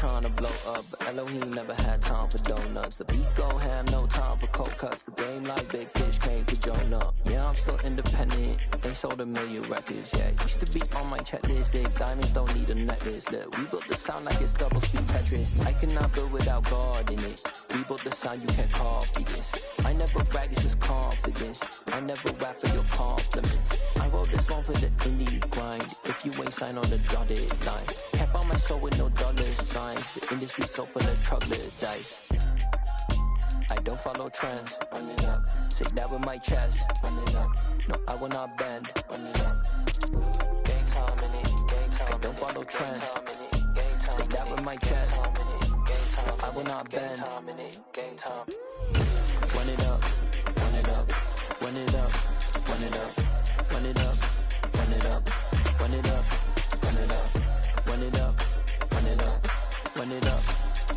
trying to blow up, but Elohim never had time for donuts. The beat go ham, no time for cold cuts. The game like Big Fish came to join up. Yeah, I'm still independent. They sold 1 million records, yeah. Used to be on my checklist. Big diamonds don't need a necklace. Look, we built the sound like it's double speed Tetris. I cannot build without God in it. We built the sound, you can't copy this. I never brag, it's just confidence. I never rap for your compliments. I wrote this one for the indie grind. If you ain't signed on the dotted line, kept on my soul with no dollar signs. The industry so full of troglodytes. I don't follow trends. Run it up. Say that with my chest. Run it up. No, I will not bend. Run it up. Gang time in it. Gang time. I don't follow trends. Say that with my chest. I will not bend. Gang time. Run it up. Run it up. Run it up. Run it up. Run it up. Run it up. Run it up. Run it up. Run it up. Run it up. Run it up.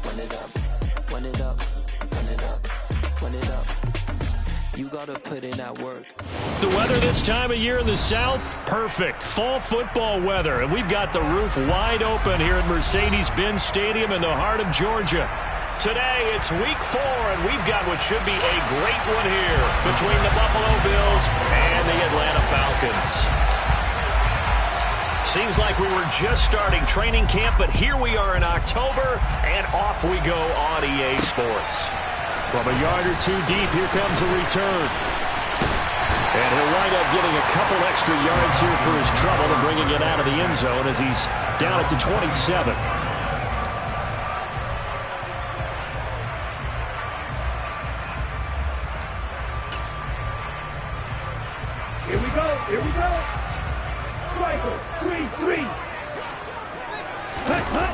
Run it up. Run it up. Run it up. Run it up. You gotta put in that work. The weather this time of year in the South, perfect. Fall football weather, and we've got the roof wide open here at Mercedes-Benz Stadium in the heart of Georgia. Today, it's week 4, and we've got what should be a great one here between the Buffalo Bills and the Atlanta Falcons. Seems like we were just starting training camp, but here we are in October, and off we go on EA Sports. From a yard or two deep, here comes a return. And he'll wind up getting a couple extra yards here for his trouble and bringing it out of the end zone as he's down at the 27. Here we go. Here we go. Rifle. 3-3. Hut, hut.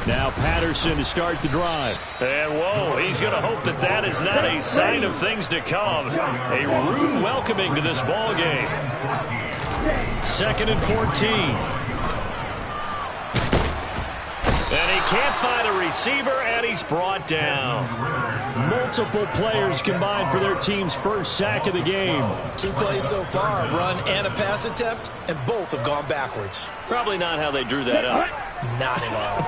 Now Patterson to start the drive. And whoa, he's going to hope that that is not a sign of things to come. A rude welcoming to this ball game. 2nd and 14. And he can't find a receiver, and he's brought down. Multiple players combined for their team's first sack of the game. 2 plays so far, a run and a pass attempt, and both have gone backwards. Probably not how they drew that up. Not at all.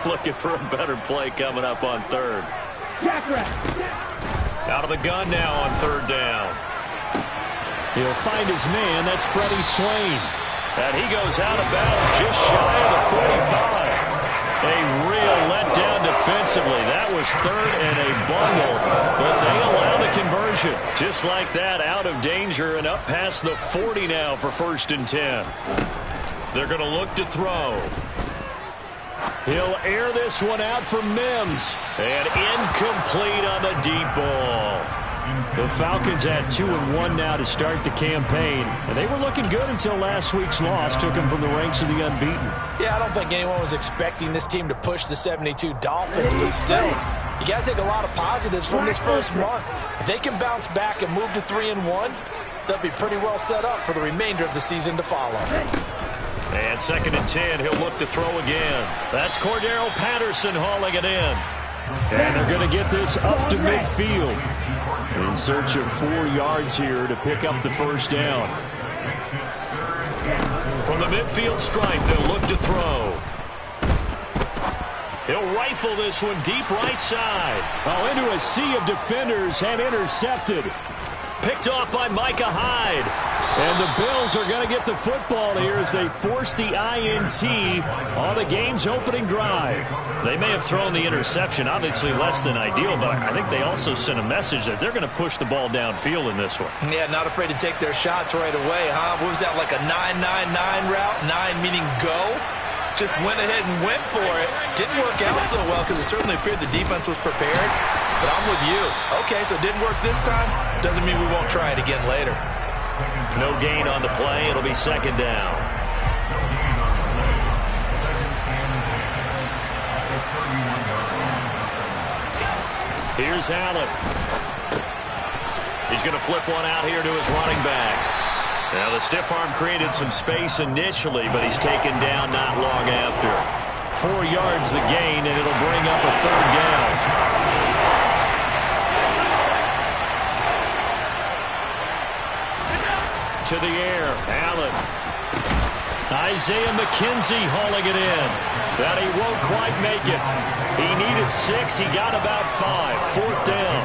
Looking for a better play coming up on 3rd. Out of the gun now on 3rd down. He'll find his man. That's Freddie Swain. And he goes out of bounds just shy of the 45. A real letdown defensively. That was 3rd and a bundle. But they allow the conversion. Just like that, out of danger and up past the 40 now for 1st and 10. They're going to look to throw. He'll air this one out for Mims. And incomplete on the deep ball. The Falcons at 2-1 now to start the campaign. And they were looking good until last week's loss took them from the ranks of the unbeaten. Yeah, I don't think anyone was expecting this team to push the 72 Dolphins, but still, you got to take a lot of positives from this first month. If they can bounce back and move to 3-1, they'll be pretty well set up for the remainder of the season to follow. And 2nd and 10, he'll look to throw again. That's Cordero Patterson hauling it in. And they're going to get this up to midfield. In search of 4 yards here to pick up the first down. From the midfield stripe, they'll look to throw. He'll rifle this one deep right side. Oh, into a sea of defenders and intercepted. Picked off by Micah Hyde. And the Bills are going to get the football here as they force the INT on the game's opening drive. They may have thrown the interception, obviously less than ideal, but I think they also sent a message that they're going to push the ball downfield in this one. Yeah, not afraid to take their shots right away, huh? What was that, like a 9-9-9 route? 9 meaning go? Just went ahead and went for it. Didn't work out so well because it certainly appeared the defense was prepared. But I'm with you. Okay, so it didn't work this time. Doesn't mean we won't try it again later. No gain on the play. It'll be 2nd down. Here's Allen. He's going to flip one out here to his running back. Now the stiff arm created some space initially, but he's taken down not long after. 4 yards the gain, and it'll bring up a 3rd down. To the air, Allen. Isaiah McKenzie hauling it in. But he won't quite make it. He needed 6. He got about 5. 4th down.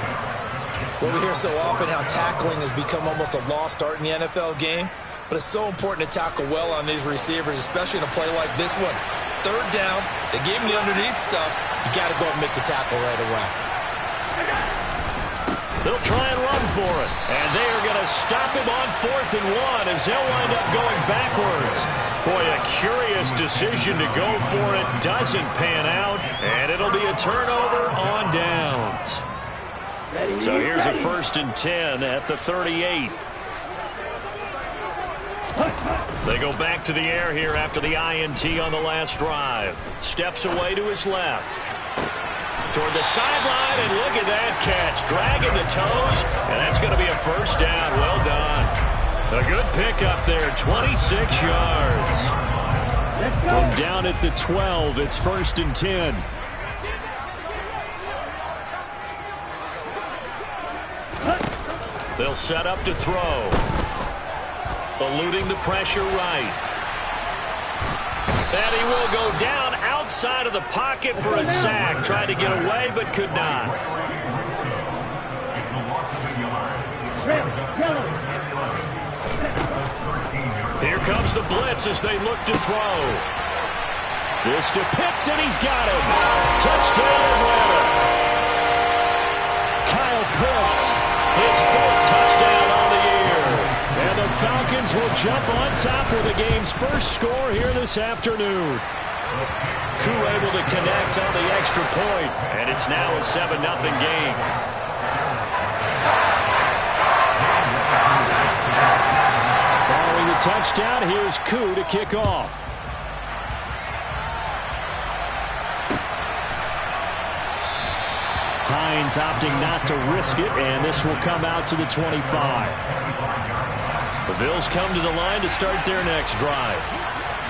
Well, we hear so often how tackling has become almost a lost art in the NFL game. But it's so important to tackle well on these receivers, especially in a play like this one. 3rd down, they gave him the underneath stuff. You got to go and make the tackle right away. They'll try and run for it. And they are going to stop him on 4th and 1 as they'll wind up going backwards. Boy, a curious decision to go for it. Doesn't pan out. And it'll be a turnover on downs. So here's a 1st and 10 at the 38. They go back to the air here after the INT on the last drive. Steps away to his left. Toward the sideline, and look at that catch. Dragging the toes, and that's going to be a 1st down. Well done. A good pickup there, 26 yards. From down at the 12, it's 1st and 10. They'll set up to throw. Eluding the pressure right. And he will go down outside of the pocket for a sack. Tried to get away, but could not. Here comes the blitz as they look to throw. This to Pitts, and he's got him. Touchdown, Atlanta. Kyle Pitts, his 4th touchdown on the year. And the Falcons will jump on top of the game's first score here this afternoon. Koo able to connect on the extra point, and it's now a 7-0 game. Following the touchdown, here's Koo to kick off. Hines opting not to risk it, and this will come out to the 25. The Bills come to the line to start their next drive.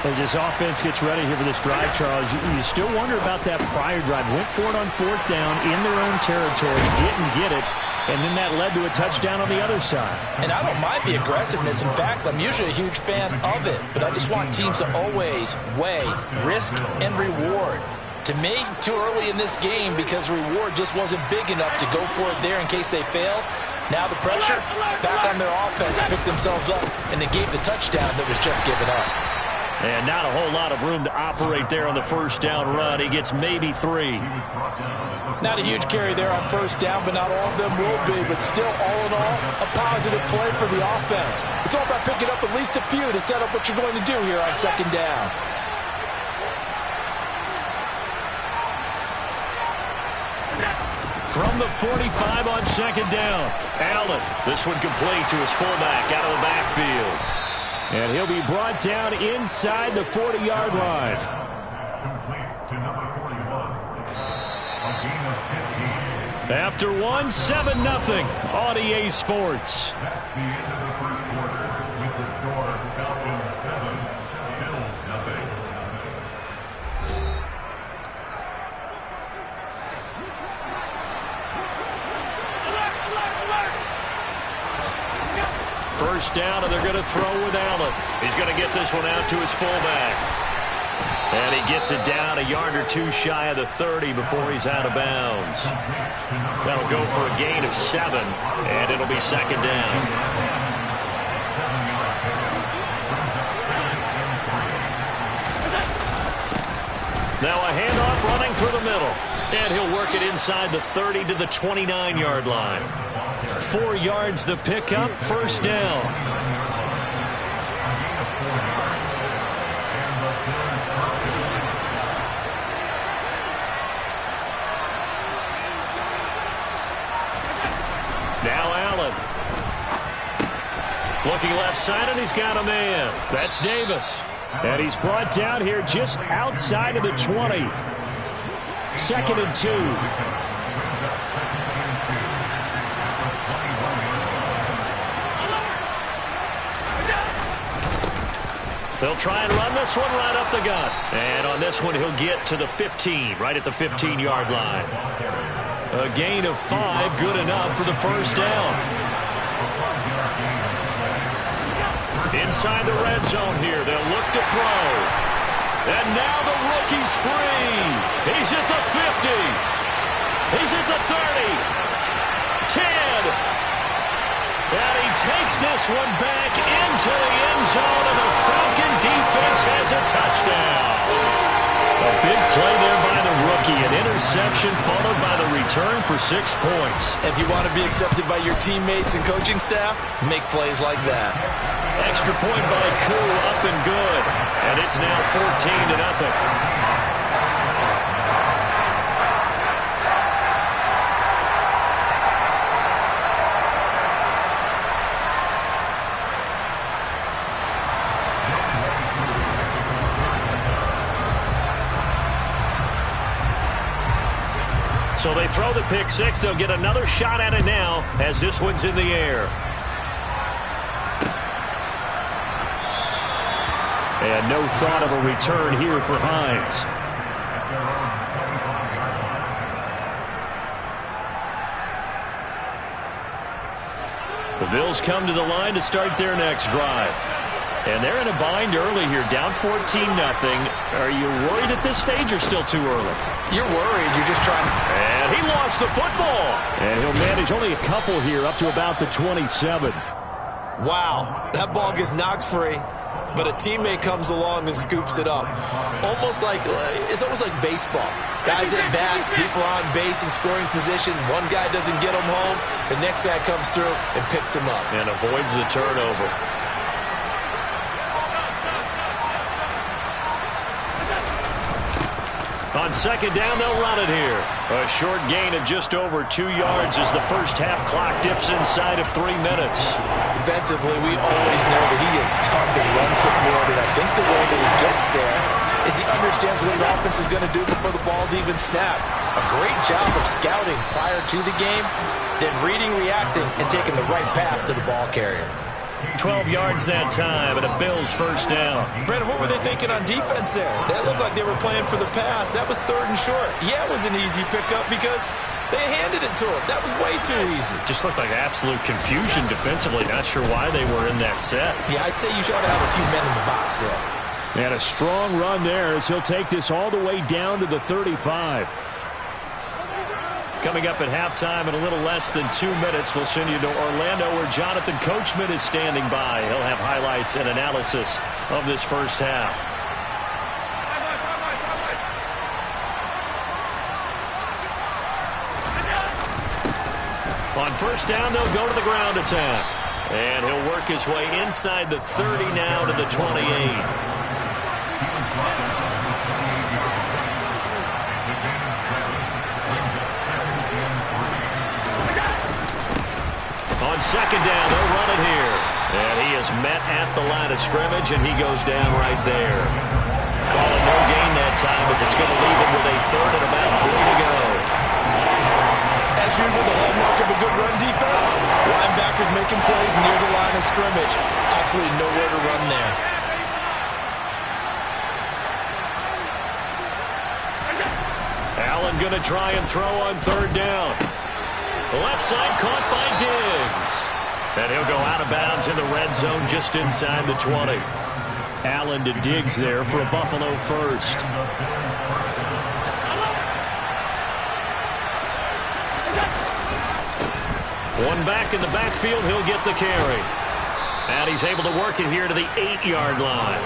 As this offense gets ready here for this drive, Charles, you still wonder about that prior drive. Went for it on 4th down in their own territory, didn't get it, and then that led to a touchdown on the other side. And I don't mind the aggressiveness. In fact, I'm usually a huge fan of it, but I just want teams to always weigh risk and reward. To me, too early in this game because reward just wasn't big enough to go for it there in case they failed. Now the pressure back on their offense to pick themselves up, and they gave the touchdown that was just given up. And not a whole lot of room to operate there on the 1st down run. He gets maybe 3. Not a huge carry there on 1st down, but not all of them will be. But still, all in all, a positive play for the offense. It's all about picking up at least a few to set up what you're going to do here on 2nd down. From the 45 on 2nd down. Allen, this one complete to his fullback out of the backfield. And he'll be brought down inside the 40-yard line. After 1, 7-0 on EA Sports. That's the end of the first quarter with the score Falcons 7, Bills nothing. First down, and they're going to throw with Allen. He's going to get this one out to his fullback. And he gets it down a yard or 2 shy of the 30 before he's out of bounds. That'll go for a gain of 7, and it'll be 2nd down. Now a handoff running through the middle. And he'll work it inside the 30 to the 29-yard line. 4 yards the pickup, 1st down. Now Allen. Looking left side, and he's got a man. That's Davis. And he's brought down here just outside of the 20. 2nd and 2. They'll try and run this one right up the gut. And on this one, he'll get to the 15, right at the 15-yard line. A gain of 5, good enough for the 1st down. Inside the red zone here. They'll look to throw. And now the rookie's free. He's at the 50. He's at the 30. 10. And he takes this one back into the end zone, and the Falcon defense has a touchdown. A big play there by the rookie. An interception followed by the return for 6 points. If you want to be accepted by your teammates and coaching staff, make plays like that. Extra point by Koo, up and good. And it's now 14-0. So they throw the pick six. They'll get another shot at it now as this one's in the air. And no thought of a return here for Hines. The Bills come to the line to start their next drive. And they're in a bind early here, down 14-0. Are you worried at this stage or still too early? You're worried. You're just trying to... And he lost the football. And he'll manage only a couple here up to about the 27. Wow, that ball gets knocked free, but a teammate comes along and scoops it up. It's almost like baseball. Guys at bat, people on base in scoring position. One guy doesn't get him home. The next guy comes through and picks him up. And avoids the turnover. On second down, they'll run it here. A short gain of just over 2 yards as the first half clock dips inside of 3 minutes. Defensively, we always know that he is tough and run support, and I think the way that he gets there is he understands what the offense is going to do before the ball's even snapped. A great job of scouting prior to the game, then reading, reacting, and taking the right path to the ball carrier. 12 yards that time, and a Bills first down. Brandon, what were they thinking on defense there? That looked like they were playing for the pass. That was 3rd and short. Yeah, it was an easy pickup because they handed it to him. That was way too easy. Just looked like absolute confusion defensively. Not sure why they were in that set. Yeah, I'd say you should have a few men in the box there. And a strong run there as he'll take this all the way down to the 35. Coming up at halftime in a little less than 2 minutes, we'll send you to Orlando where Jonathan Coachman is standing by. He'll have highlights and analysis of this first half. On first down, they'll go to the ground attack. And he'll work his way inside the 30 now to the 28. On second down, they'll run it here. And he is met at the line of scrimmage, and he goes down right there. Calling no gain that time as it's going to leave him with a 3rd and about 3 to go. As usual, the hallmark of a good run defense, linebackers making plays near the line of scrimmage. Absolutely nowhere to run there. Allen going to try and throw on 3rd down. The left side caught by Diggs. And he'll go out of bounds in the red zone just inside the 20. Allen to Diggs there for a Buffalo first. One back in the backfield, he'll get the carry. And he's able to work it here to the 8-yard line.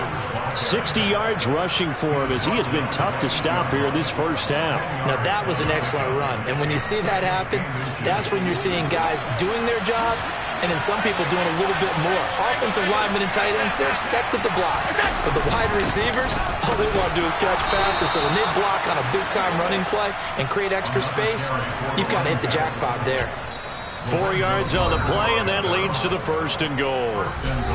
60 yards rushing for him as he has been tough to stop here this first half. Now that was an excellent run. And when you see that happen, that's when you're seeing guys doing their job and then some people doing a little bit more. Offensive linemen and tight ends, they're expected to block. But the wide receivers, all they want to do is catch passes. So when they block on a big-time running play and create extra space, you've got to hit the jackpot there. 4 yards on the play, and that leads to the 1st and goal.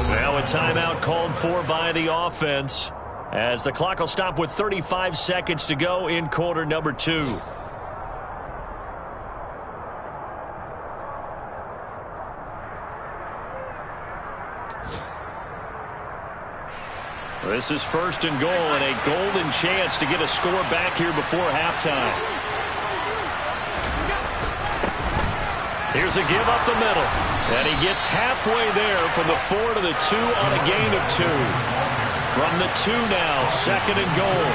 Now a timeout called for by the offense as the clock will stop with 35 seconds to go in quarter number 2. This is 1st and goal and a golden chance to get a score back here before halftime. Here's a give up the middle. And he gets halfway there from the 4 to the 2 on a gain of 2. From the 2 now, 2nd and goal.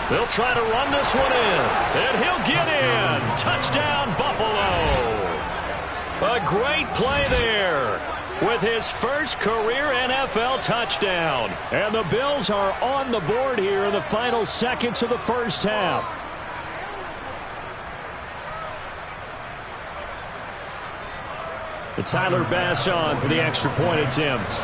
They'll try to run this one in. And he'll get in. Touchdown, Buffalo. A great play there with his first career NFL touchdown. And the Bills are on the board here in the final seconds of the first half. It's Tyler Bass on for the extra point attempt.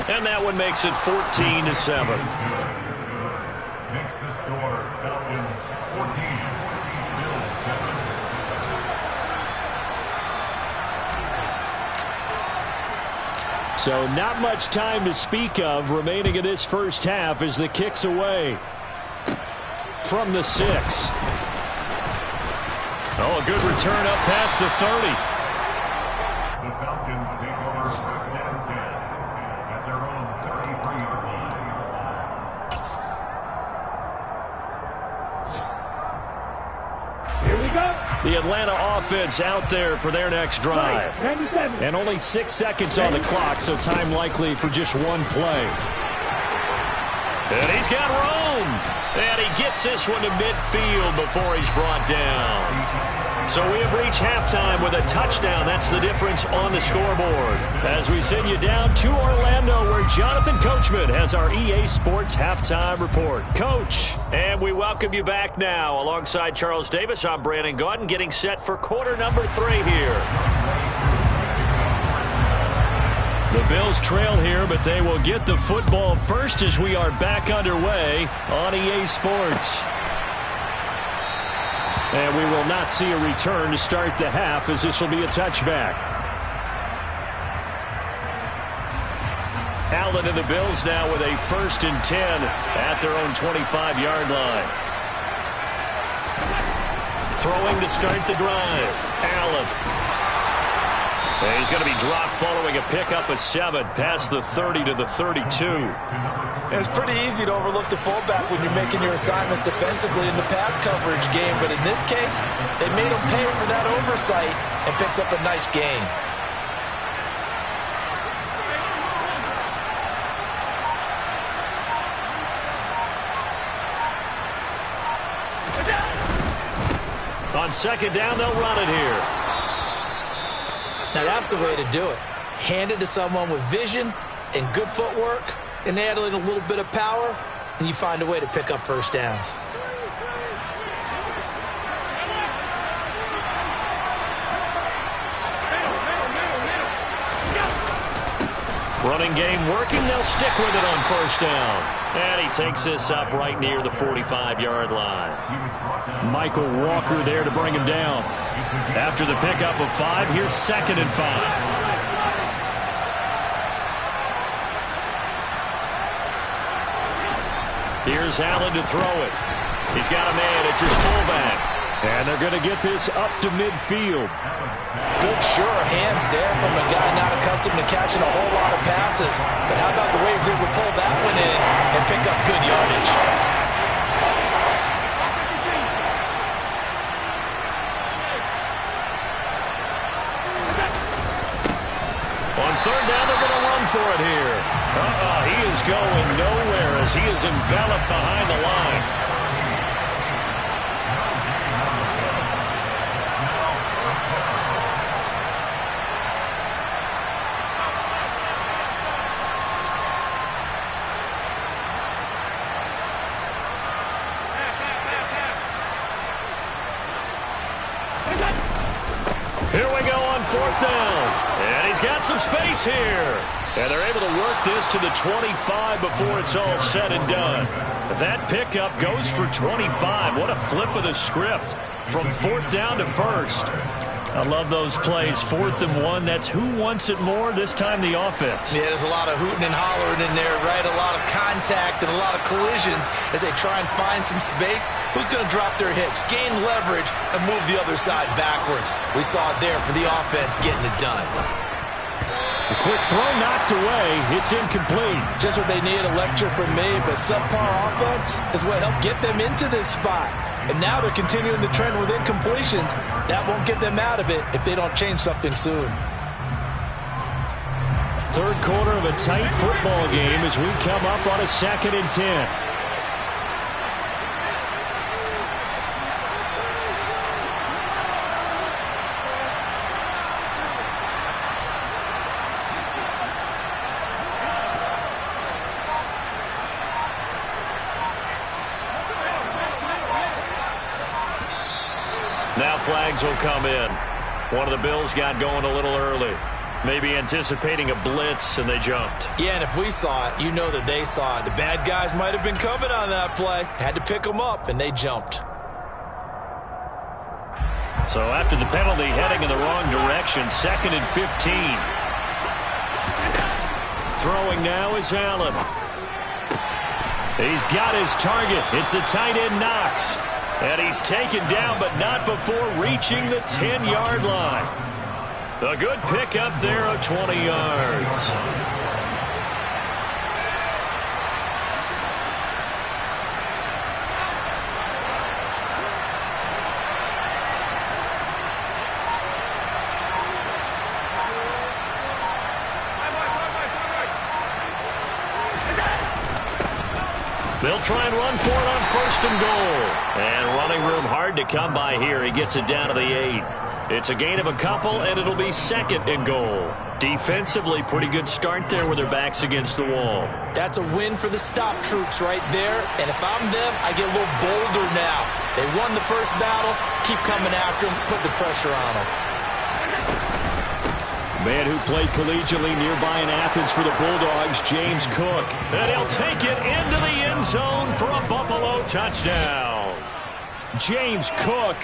And that one makes it 14-7. Makes the score Falcons 14, Bills 7. So not much time to speak of remaining in this first half as the kick's away from the 6. Oh, a good return up past the 30. The Falcons take over 1st and 10 at their own 33-yard line. Here we go. The Atlanta offense out there for their next drive. 97. And only 6 seconds on the clock, so time likely for just one play. And he's got room. And he gets this one to midfield before he's brought down. So we have reached halftime with a touchdown. That's the difference on the scoreboard. As we send you down to Orlando, where Jonathan Coachman has our EA Sports Halftime Report. Coach, and we welcome you back now. Alongside Charles Davis, I'm Brandon Gaudin, getting set for quarter number 3 here. The Bills trail here, but they will get the football first as we are back underway on EA Sports. And we will not see a return to start the half, as this will be a touchback. Allen and the Bills now with a 1st and 10 at their own 25-yard line. Throwing to start the drive. Allen. And he's going to be dropped following a pickup of 7 past the 30 to the 32. It's pretty easy to overlook the fullback when you're making your assignments defensively in the pass coverage game, but in this case, they made him pay for that oversight and picks up a nice gain. On 2nd down, they'll run it here. Now that's the way to do it. Hand it to someone with vision and good footwork, and add in a little bit of power, and you find a way to pick up first downs. Running game working. They'll stick with it on 1st down. And he takes this up right near the 45-yard line. Michael Walker there to bring him down. After the pickup of 5, here's 2nd and 5. Here's Allen to throw it. He's got a man. It's his fullback. And they're going to get this up to midfield. Good, sure hands there from a guy not accustomed to catching a whole lot of passes. But how about the way he was able to pull that one in and pick up good yardage? On 3rd down, they're going to run for it here. He is going nowhere as he is enveloped behind the line. Here we go on 4th down. And he's got some space here. And they're able to work this to the 25 before it's all said and done. That pickup goes for 25. What a flip of the script from 4th down to 1st. I love those plays. 4th and 1. That's who wants it more, this time the offense. Yeah, there's a lot of hooting and hollering in there, right? A lot of contact and a lot of collisions as they try and find some space. Who's going to drop their hips, gain leverage, and move the other side backwards? We saw it there for the offense getting it done. The quick throw knocked away. It's incomplete. Just what they need, a lecture from me, but subpar offense is what helped get them into this spot. And now they're continuing the trend with incompletions. That won't get them out of it if they don't change something soon. Third quarter of a tight football game as we come up on a 2nd and 10. Now flags will come in. One of the Bills got going a little early. Maybe anticipating a blitz, and they jumped. Yeah, and if we saw it, you know that they saw it. The bad guys might have been coming on that play. Had to pick them up, and they jumped. So after the penalty, heading in the wrong direction, 2nd and 15. Throwing now is Allen. He's got his target. It's the tight end Knox. And he's taken down, but not before reaching the 10-yard line. A good pickup there of 20 yards. They'll try and run for it on 1st and goal. And running room hard to come by here. He gets it down to the 8. It's a gain of a couple, and it'll be 2nd and goal. Defensively, pretty good start there with their backs against the wall. That's a win for the stop troops right there. And if I'm them, I get a little bolder now. They won the first battle. Keep coming after them. Put the pressure on them. Man who played collegiately nearby in Athens for the Bulldogs, James Cook. And he'll take it into the end zone for a Buffalo touchdown. James Cook,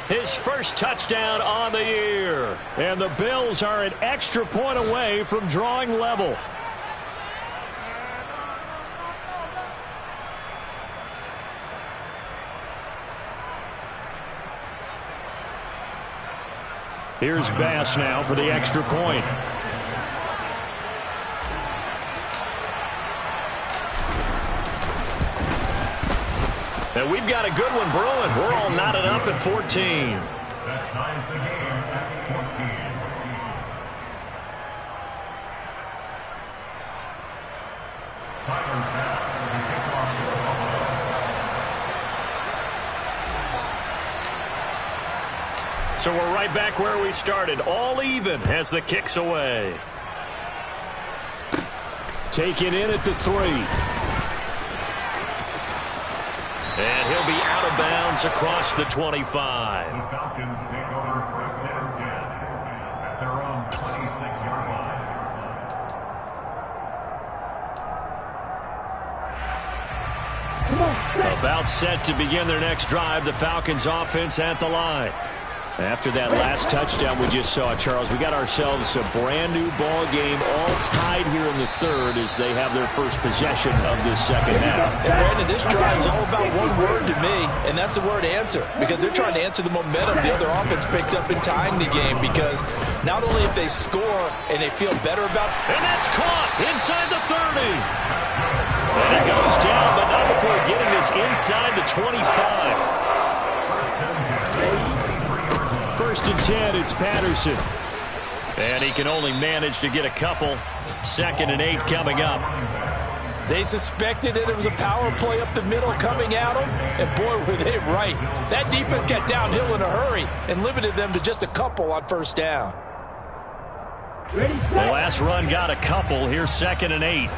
his first touchdown on the year. And the Bills are an extra point away from drawing level. Here's Bass now for the extra point. And we've got a good one brewing. We're all knotted up at 14. That ties the game at 14. Tyler Bass will be kicked off for Buffalo. So we're right back where we started. All even as the kick's away. Taken in at the 3. And he'll be out of bounds across the 25. The Falcons take over 1st and 10 at their own 26-yard line. About set to begin their next drive. The Falcons offense at the line. After that last touchdown we just saw, Charles, we got ourselves a brand new ball game, all tied here in the 3rd as they have their first possession of this 2nd half. And Brandon, this drive is all about one word to me, and that's the word answer. Because they're trying to answer the momentum the other offense picked up in tying the game. Because not only if they score and they feel better about it. And that's caught inside the 30. And it goes down, but not before getting this inside the 25. 1st and 10, it's Patterson. And he can only manage to get a couple. 2nd and 8 coming up. They suspected that it was a power play up the middle coming at them, and boy, were they right. That defense got downhill in a hurry and limited them to just a couple on 1st down. The last run got a couple. Here's 2nd and 8.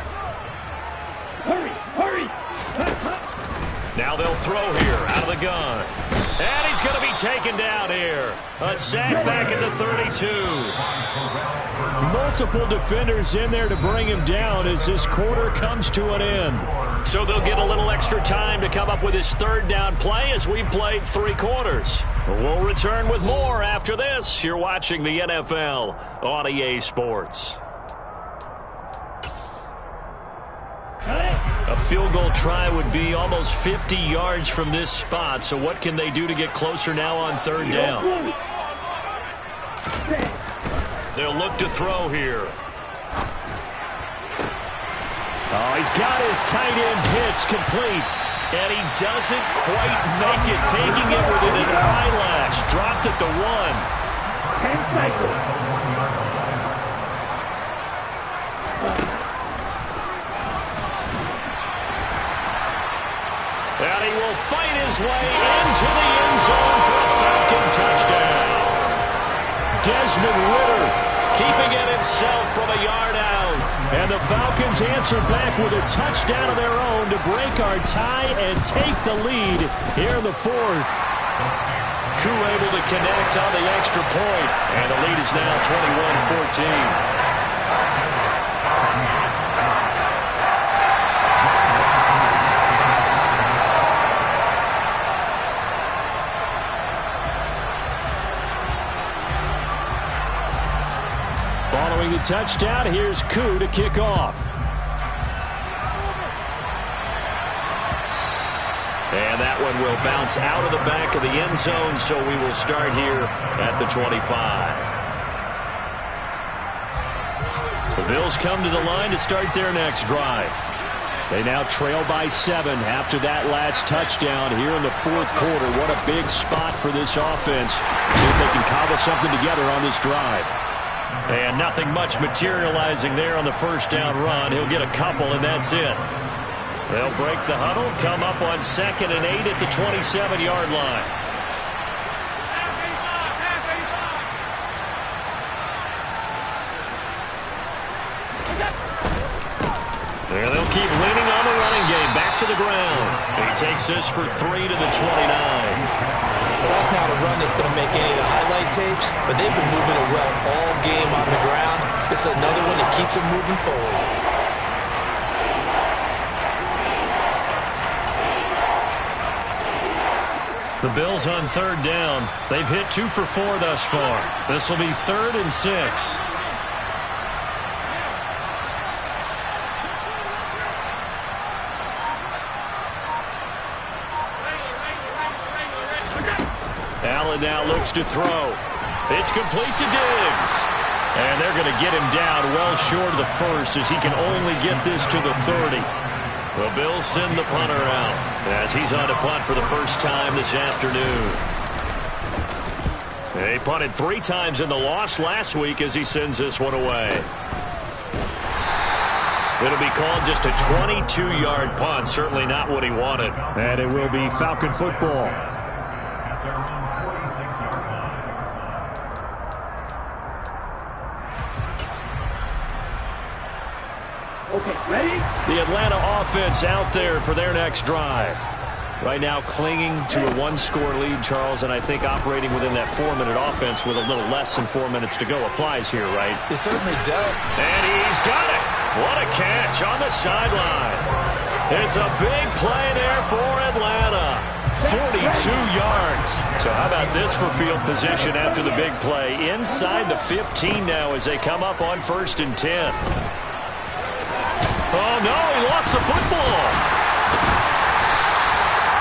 Hurry! Now they'll throw here out of the gun. And he's going to be taken down here. A sack back at the 32. Multiple defenders in there to bring him down as this quarter comes to an end. So they'll get a little extra time to come up with his 3rd down play as we've played 3 quarters. We'll return with more after this. You're watching the NFL on EA Sports. A field goal try would be almost 50 yards from this spot. So what can they do to get closer now on 3rd down? They'll look to throw here. Oh, he's got his tight end pitch complete. And he doesn't quite make it, taking it within an eyelash. Dropped at the 1. 10 seconds. And he will fight his way into the end zone for a Falcon touchdown. Desmond Ridder keeping it himself from a yard out. And the Falcons answer back with a touchdown of their own to break our tie and take the lead here in the 4th. Koo able to connect on the extra point. And the lead is now 21-14. Following the touchdown, here's Koo to kick off. And that one will bounce out of the back of the end zone, so we will start here at the 25. The Bills come to the line to start their next drive. They now trail by 7 after that last touchdown here in the 4th quarter. What a big spot for this offense. See if they can cobble something together on this drive. And nothing much materializing there on the first down run. He'll get a couple, and that's it. They'll break the huddle, come up on 2nd and 8 at the 27-yard line. There they'll keep leaning on the running game. Back to the ground. He takes this for 3 to the 29. Well, that's not a run that's going to make any of the highlight tapes, but they've been moving it well all game on the ground. This is another one that keeps them moving forward. The Bills on 3rd down. They've hit 2 for 4 thus far. This will be 3rd and 6. Allen now looks to throw. It's complete to Diggs. And they're going to get him down well short of the 1st as he can only get this to the 30. The Bills send the punter out as he's on to punt for the first time this afternoon. They punted 3 times in the loss last week as he sends this one away. It'll be called just a 22-yard punt. Certainly not what he wanted. And it will be Falcon football. Okay, ready? The Atlanta offense out there for their next drive. Right now clinging to a 1-score lead, Charles, and I think operating within that 4-minute offense with a little less than 4 minutes to go applies here, right? It certainly does. And he's got it. What a catch on the sideline. It's a big play there for Atlanta. 42 yards. So how about this for field position after the big play? Inside the 15 now as they come up on 1st and 10. Oh, no, he lost the football.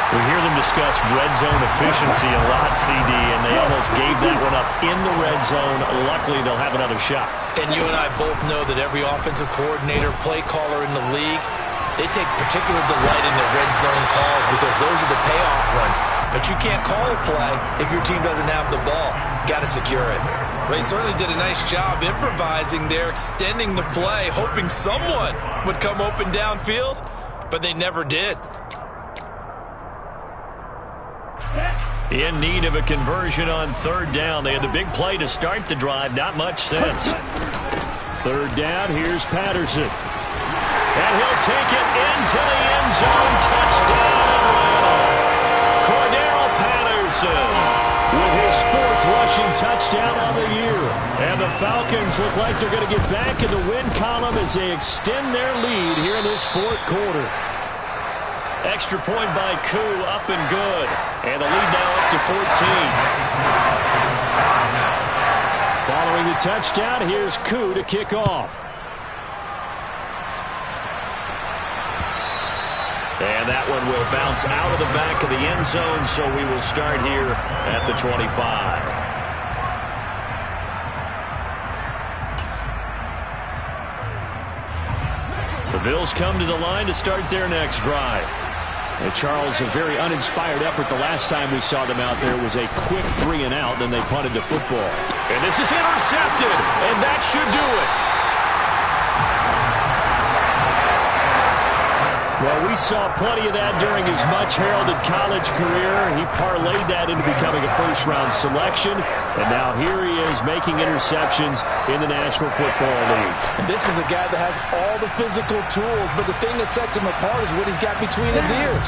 We hear them discuss red zone efficiency a lot, CD, and they almost gave that one up in the red zone. Luckily, they'll have another shot. And you and I both know that every offensive coordinator, play caller in the league, they take particular delight in the red zone calls because those are the payoff ones. But you can't call a play if your team doesn't have the ball. Got to secure it. They certainly did a nice job improvising there, extending the play, hoping someone would come open downfield, but they never did. In need of a conversion on 3rd down. They had the big play to start the drive. Not much sense. 3rd down, here's Patterson. And he'll take it into the end zone. Touchdown, Atlanta. Cordero Patterson with his 4th rushing touchdown on the year. And the Falcons look like they're going to get back in the win column as they extend their lead here in this 4th quarter. Extra point by Koo, up and good. And the lead now up to 14. Following the touchdown, here's Koo to kick off. And that one will bounce out of the back of the end zone, so we will start here at the 25. The Bills come to the line to start their next drive. And Charles, a very uninspired effort the last time we saw them out there was a quick 3 and out, then they punted the football. And this is intercepted, and that should do it. Well, we saw plenty of that during his much-heralded college career. He parlayed that into becoming a first-round selection, and now here he is making interceptions in the National Football League. And this is a guy that has all the physical tools, but the thing that sets him apart is what he's got between his ears.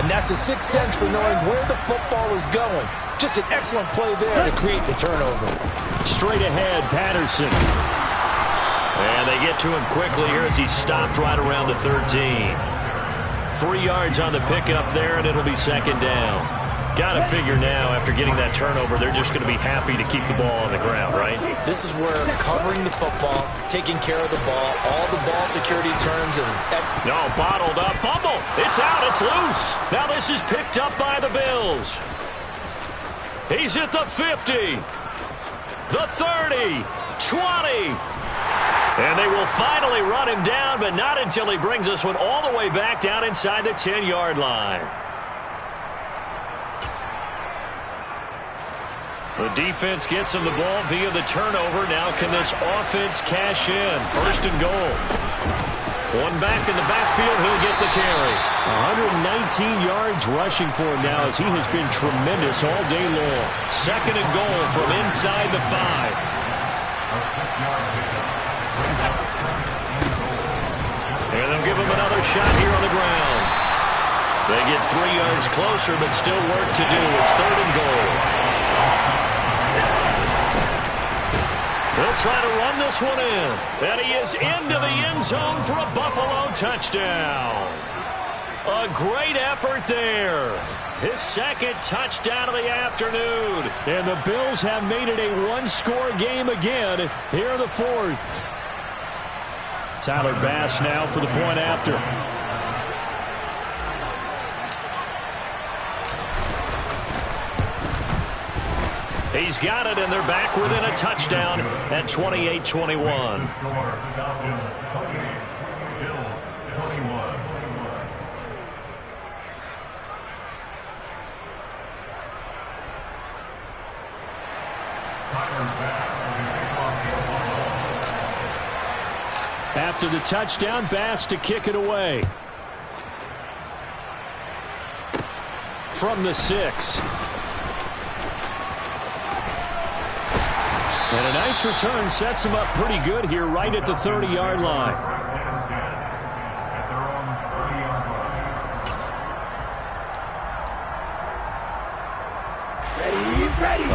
And that's the sixth sense for knowing where the football is going. Just an excellent play there to create the turnover. Straight ahead, Patterson. And they get to him quickly here as he's stopped right around the 13. 3 yards on the pickup there, and it'll be second down. Got to figure now, after getting that turnover, they're just going to be happy to keep the ball on the ground, right? This is where covering the football, taking care of the ball, all the ball security terms, and... No, bottled up. Fumble. It's out. It's loose. Now this is picked up by the Bills. He's at the 50. The 30. 20. And they will finally run him down, but not until he brings this one all the way back down inside the 10-yard line. The defense gets him the ball via the turnover. Now can this offense cash in? First and goal. One back in the backfield. He'll get the carry. 119 yards rushing for him now as he has been tremendous all day long. Second and goal from inside the 5. And they'll give him another shot here on the ground. They get 3 yards closer, but still work to do. It's third and goal. They'll try to run this one in. And he is into the end zone for a Buffalo touchdown. A great effort there. His second touchdown of the afternoon. And the Bills have made it a one-score game again here in the fourth. Tyler Bass now for the point after. He's got it, and they're back within a touchdown at 28-21. After the touchdown, Bass to kick it away. From the 6. And a nice return sets him up pretty good here right at the 30-yard line.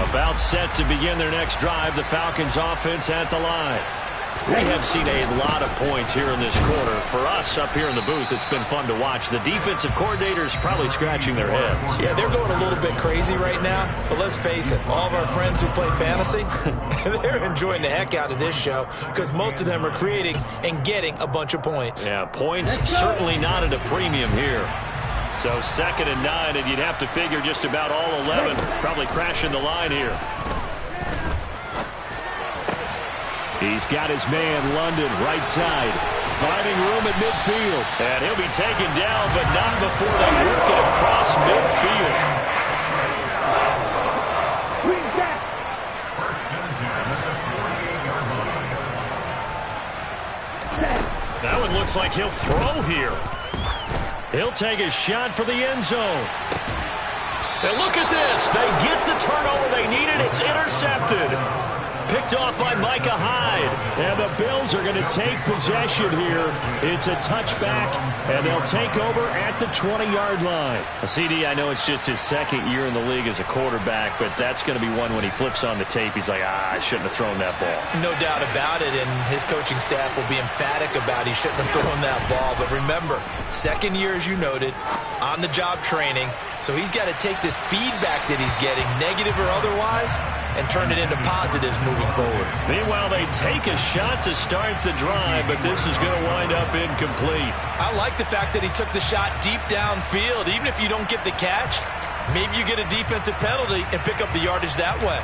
About set to begin their next drive, the Falcons offense at the line. We have seen a lot of points here in this quarter. For us up here in the booth, it's been fun to watch. The defensive coordinators probably scratching their heads. Yeah, they're going a little bit crazy right now. But let's face it, all of our friends who play fantasy, they're enjoying the heck out of this show because most of them are creating and getting a bunch of points. Yeah, points certainly not at a premium here. So second and 9, and you'd have to figure just about all 11 probably crashing the line here. He's got his man, London, right side. Finding room at midfield. And he'll be taken down, but not before they work it across midfield. That one looks like he'll throw here. He'll take a shot for the end zone. And look at this. They get the turnover they needed. It's intercepted. Picked off by Micah Hyde. And the Bills are going to take possession here. It's a touchback, and they'll take over at the 20-yard line. CD, I know it's just his second year in the league as a quarterback, but that's going to be one when he flips on the tape. He's like, I shouldn't have thrown that ball. No doubt about it, and his coaching staff will be emphatic about he shouldn't have thrown that ball. But remember, second year, as you noted, on-the-job training. So he's got to take this feedback that he's getting, negative or otherwise, and turn it into positives moving forward. Meanwhile, they take a shot to start the drive, but this is going to wind up incomplete. I like the fact that he took the shot deep downfield. Even if you don't get the catch, maybe you get a defensive penalty and pick up the yardage that way.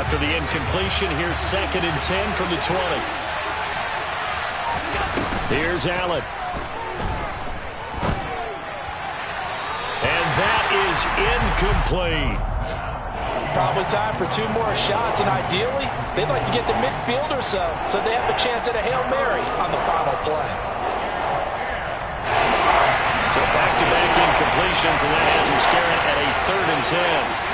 after the incompletion. Here's 2nd and 10 from the 20. Here's Allen. And that is incomplete. Probably time for 2 more shots, and ideally, they'd like to get to midfield or so they have a chance at a Hail Mary on the final play. So back-to-back incompletions, and that has him staring at a 3rd and 10.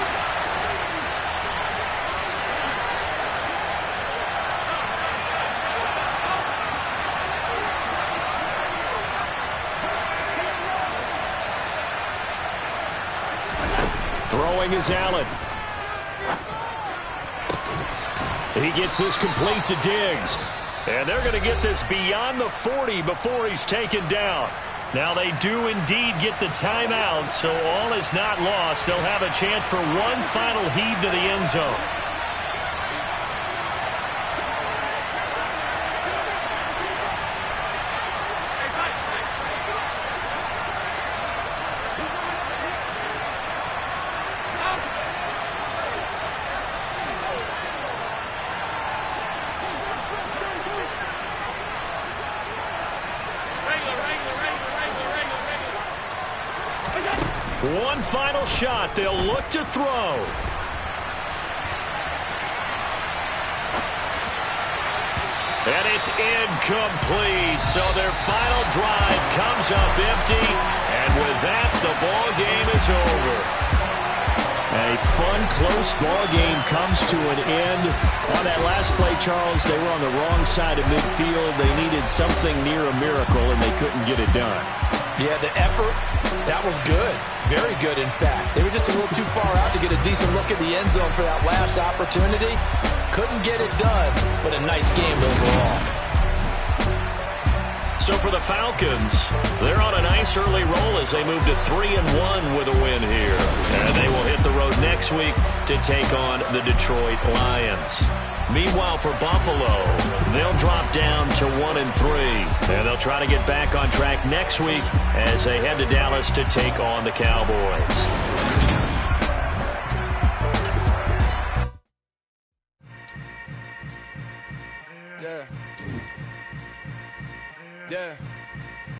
Throwing is Allen. He gets this complete to Diggs. And they're going to get this beyond the 40 before he's taken down. Now they do indeed get the timeout, so all is not lost. They'll have a chance for one final heave to the end zone. One final shot. They'll look to throw. And it's incomplete. So their final drive comes up empty. And with that, the ball game is over. A fun, close ball game comes to an end. On that last play, Charles, they were on the wrong side of midfield. They needed something near a miracle, and they couldn't get it done. Yeah, the effort, that was good. Very good, in fact. They were just a little too far out to get a decent look at the end zone for that last opportunity. Couldn't get it done, but a nice game overall. So for the Falcons, they're on a nice early roll as they move to 3-1 with a win here. And they will hit the road next week to take on the Detroit Lions. Meanwhile, for Buffalo, they'll drop down to 1-3. And they'll try to get back on track next week as they head to Dallas to take on the Cowboys. Yeah.